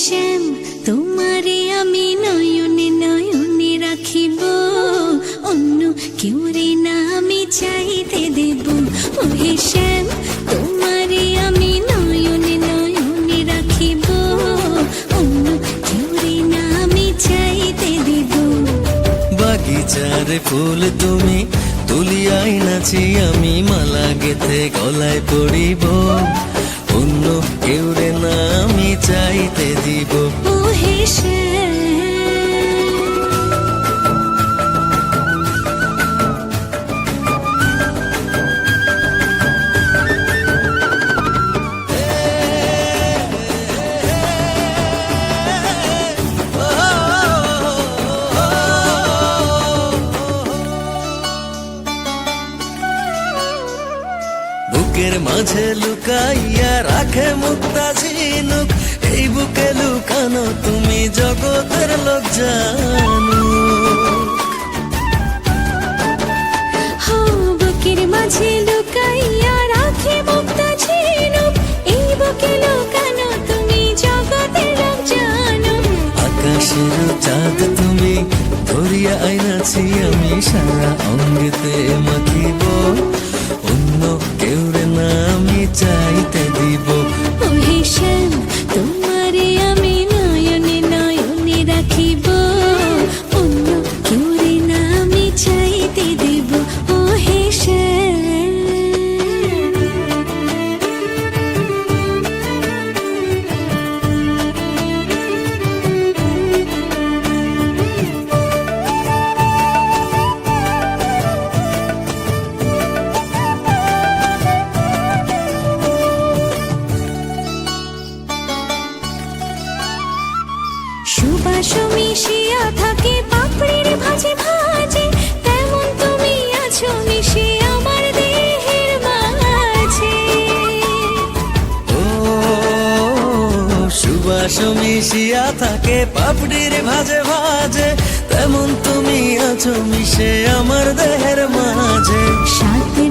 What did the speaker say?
শ্যাম তোমারে আমি নয়নে নয়নে রাখিব, অন্য কেউ রে না আমি চাইতে দেব। ওহে শ্যাম তোমারে আমি নয়নে নয়নে রাখিব, অন্য কেউ রে না আমি চাইতে দেব। বাগিচার ফুল তুমি তুলিয়াই নাচি আমি মালা গেথে গলায় পড়িব, অন্য কেউ রে না আমি চাইতে দিব। ওহে শ্যাম বুকের মাঝে লুকাইয়া রাখে মুক্তা ঝিনুক, এই বুকে লুকানো তুমি জগতের লোক জানো। বুকের মাঝে লুকাইয়া রাখে মুক্তা ঝিনুক, এই বুকে লুকানো তুমি জগতের লোক জানো। আকাশের চাঁদ তুমি ধরিয়া আইনাছি আমি সারা অঙ্গেতে মাখিব, অন্য কেউ রে না আমি চাইতে দিব। ওহে শ্যাম তোমারে আমি নয়নে নয়নে রাখিব, অন্য কেউ রে না আমি চাইতে দেব। ওহে শ্যাম সুবাস মিশিয়া থাকে পাপড়ির ভাজে ভাজে, তেমন তুমি আছো মিশে আমার দেহের মাঝে। ও সুবাস মিশিয়া থাকে পাপড়ির ভাজে ভাজে, তেমন তুমি আছো মিশে আমার দেহের মাঝে। সাথে